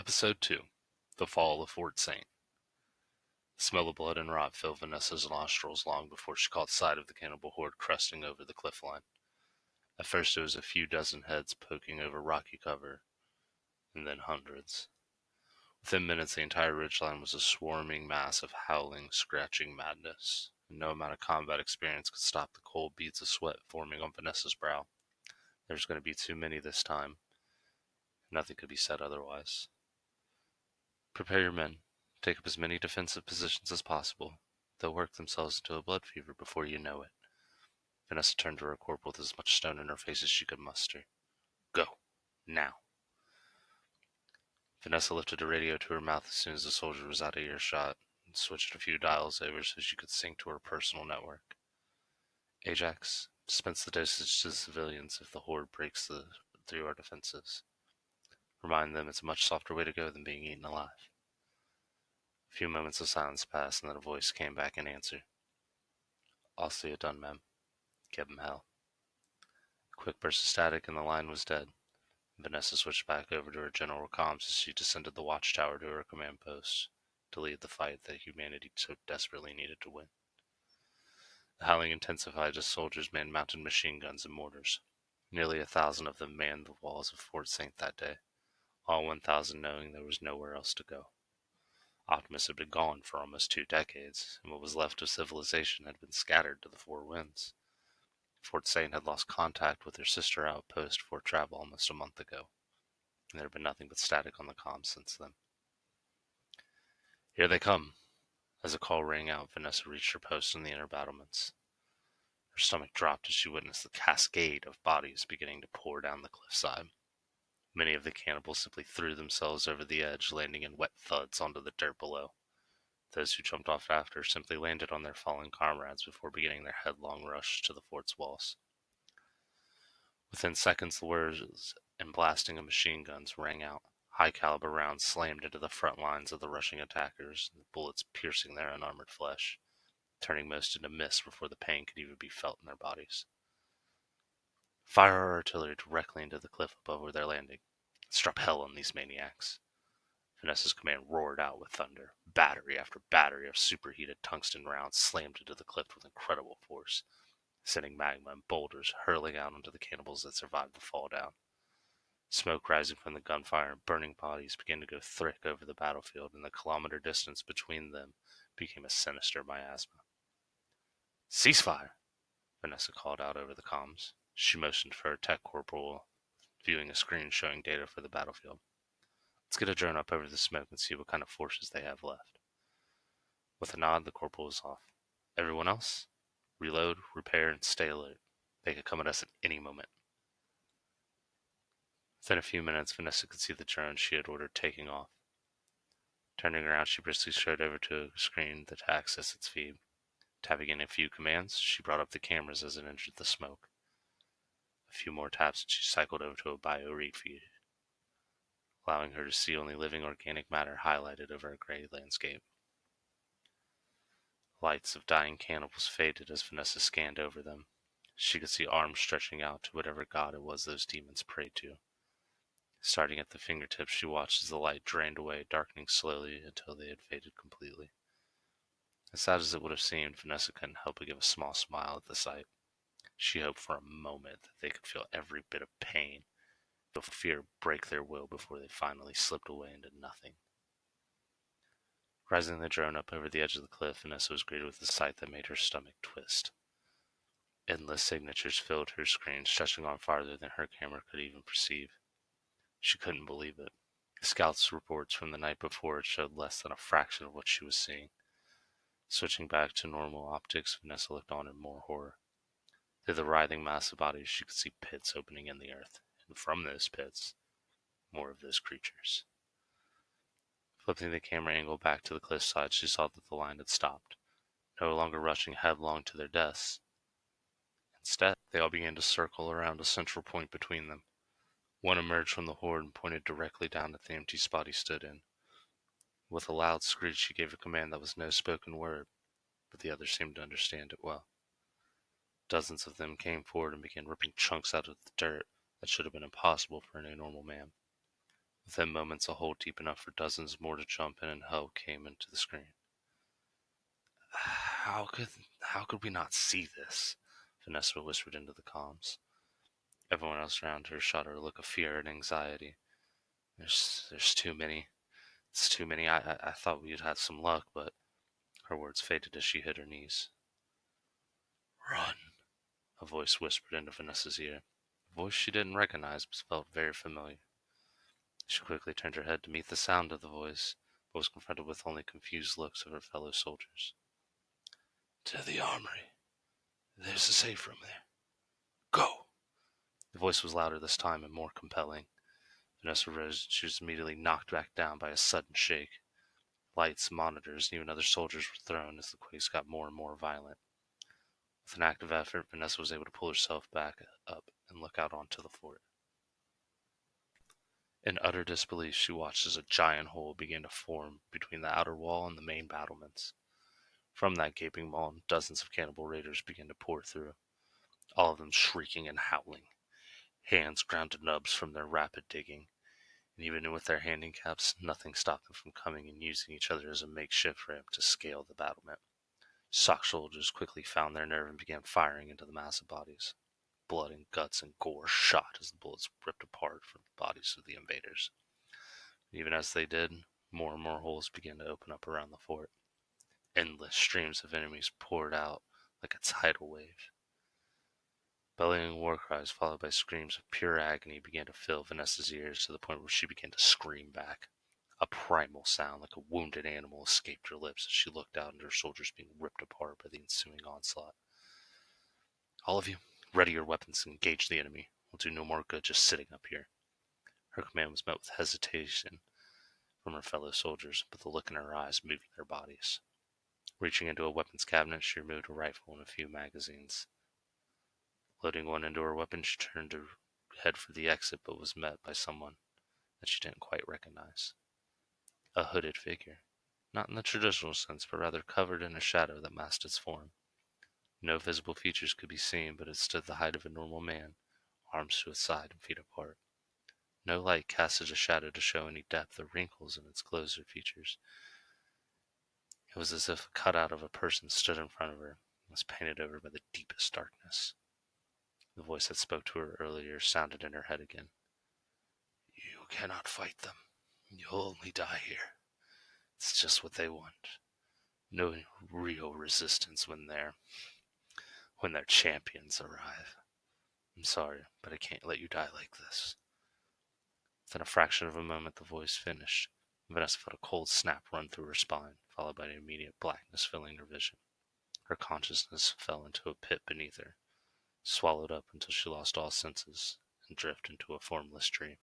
Episode 2 The Fall of Fort Saint. The smell of blood and rot filled Vanessa's nostrils long before she caught sight of the cannibal horde cresting over the cliff line. At first it was a few dozen heads poking over rocky cover, and then hundreds. Within minutes the entire ridgeline was a swarming mass of howling, scratching madness, and no amount of combat experience could stop the cold beads of sweat forming on Vanessa's brow. There's going to be too many this time. Nothing could be said otherwise. Prepare your men. Take up as many defensive positions as possible. They'll work themselves into a blood fever before you know it. Vanessa turned to her corporal with as much stone in her face as she could muster. Go. Now. Vanessa lifted a radio to her mouth as soon as the soldier was out of earshot and switched a few dials over so she could sync to her personal network. Ajax, dispense the dosage to the civilians if the horde breaks through our defenses. Remind them it's a much softer way to go than being eaten alive. A few moments of silence passed, and then a voice came back in answer. I'll see it done, ma'am. Give 'em hell. A quick burst of static, and the line was dead. Vanessa switched back over to her general comms as she descended the watchtower to her command post to lead the fight that humanity so desperately needed to win. The howling intensified as soldiers manned mounted machine guns and mortars. Nearly 1,000 of them manned the walls of Fort Saint that day, all 1,000 knowing there was nowhere else to go. Optimus had been gone for almost 2 decades, and what was left of civilization had been scattered to the four winds. Fort Saint had lost contact with their sister outpost Fort Travel almost a month ago, and there had been nothing but static on the comms since then. Here they come! As a call rang out, Vanessa reached her post in the inner battlements. Her stomach dropped as she witnessed the cascade of bodies beginning to pour down the cliffside. Many of the cannibals simply threw themselves over the edge, landing in wet thuds onto the dirt below. Those who jumped off after simply landed on their fallen comrades before beginning their headlong rush to the fort's walls. Within seconds, the whirs and blasting of machine guns rang out. High-caliber rounds slammed into the front lines of the rushing attackers, the bullets piercing their unarmored flesh, turning most into mist before the pain could even be felt in their bodies. Fire our artillery directly into the cliff above where they're landing. Let's drop hell on these maniacs. Vanessa's command roared out with thunder. Battery after battery of superheated tungsten rounds slammed into the cliff with incredible force, sending magma and boulders hurling out onto the cannibals that survived the fall down. Smoke rising from the gunfire and burning bodies began to go thick over the battlefield, and the kilometer distance between them became a sinister miasma. Ceasefire! Vanessa called out over the comms. She motioned for her tech corporal, viewing a screen showing data for the battlefield. Let's get a drone up over the smoke and see what kind of forces they have left. With a nod, the corporal was off. Everyone else? Reload, repair, and stay alert. They could come at us at any moment. Within a few minutes, Vanessa could see the drone she had ordered taking off. Turning around, she briskly strode over to a screen to access its feed. Tapping in a few commands, she brought up the cameras as it entered the smoke. A few more taps and she cycled over to a bio-read feed, allowing her to see only living organic matter highlighted over a gray landscape. Lights of dying cannibals faded as Vanessa scanned over them. She could see arms stretching out to whatever god it was those demons prayed to. Starting at the fingertips, she watched as the light drained away, darkening slowly until they had faded completely. As sad as it would have seemed, Vanessa couldn't help but give a small smile at the sight. She hoped for a moment that they could feel every bit of pain, feel fear break their will before they finally slipped away into nothing. Rising the drone up over the edge of the cliff, Vanessa was greeted with a sight that made her stomach twist. Endless signatures filled her screen, stretching on farther than her camera could even perceive. She couldn't believe it. The scouts' reports from the night before had showed less than a fraction of what she was seeing. Switching back to normal optics, Vanessa looked on in more horror. Through the writhing mass of bodies, she could see pits opening in the earth, and from those pits, more of those creatures. Flipping the camera angle back to the cliffside, she saw that the line had stopped, no longer rushing headlong to their deaths. Instead, they all began to circle around a central point between them. One emerged from the horde and pointed directly down at the empty spot he stood in. With a loud screech, he gave a command that was no spoken word, but the others seemed to understand it well. Dozens of them came forward and began ripping chunks out of the dirt that should have been impossible for any normal man. Within moments, a hole deep enough for dozens more to jump in and help came into the screen. How could we not see this? Vanessa whispered into the comms. Everyone else around her shot her a look of fear and anxiety. There's too many. It's too many. I thought we'd had some luck, but her words faded as she hit her knees. Run, a voice whispered into Vanessa's ear. A voice she didn't recognize but felt very familiar. She quickly turned her head to meet the sound of the voice, but was confronted with only confused looks of her fellow soldiers. To the armory. There's a safe room there. Go! The voice was louder this time and more compelling. Vanessa rose. She was immediately knocked back down by a sudden shake. Lights, monitors, and even other soldiers were thrown as the quakes got more and more violent. With an active effort, Vanessa was able to pull herself back up and look out onto the fort. In utter disbelief, she watched as a giant hole began to form between the outer wall and the main battlements. From that gaping maw, dozens of cannibal raiders began to pour through, all of them shrieking and howling. Hands ground to nubs from their rapid digging, and even with their handicaps, nothing stopped them from coming and using each other as a makeshift ramp to scale the battlement. Sock soldiers quickly found their nerve and began firing into the massive bodies. Blood and guts and gore shot as the bullets ripped apart from the bodies of the invaders. Even as they did, more and more holes began to open up around the fort. Endless streams of enemies poured out like a tidal wave. Bellowing war cries followed by screams of pure agony began to fill Vanessa's ears to the point where she began to scream back. A primal sound like a wounded animal escaped her lips as she looked out at her soldiers being ripped apart by the ensuing onslaught. All of you, ready your weapons and engage the enemy. We'll do no more good just sitting up here. Her command was met with hesitation from her fellow soldiers, but the look in her eyes moved their bodies. Reaching into a weapons cabinet, she removed a rifle and a few magazines. Loading one into her weapon, she turned to head for the exit, but was met by someone that she didn't quite recognize. A hooded figure. Not in the traditional sense, but rather covered in a shadow that masked its form. No visible features could be seen, but it stood the height of a normal man, arms to its side and feet apart. No light casted a shadow to show any depth or wrinkles in its closer features. It was as if a cutout of a person stood in front of her and was painted over by the deepest darkness. The voice that spoke to her earlier sounded in her head again. You cannot fight them. You'll only die here. It's just what they want. No real resistance when their champions arrive. I'm sorry, but I can't let you die like this. Within a fraction of a moment, the voice finished. Vanessa felt a cold snap run through her spine, followed by an immediate blackness filling her vision. Her consciousness fell into a pit beneath her, swallowed up until she lost all senses and drifted into a formless dream.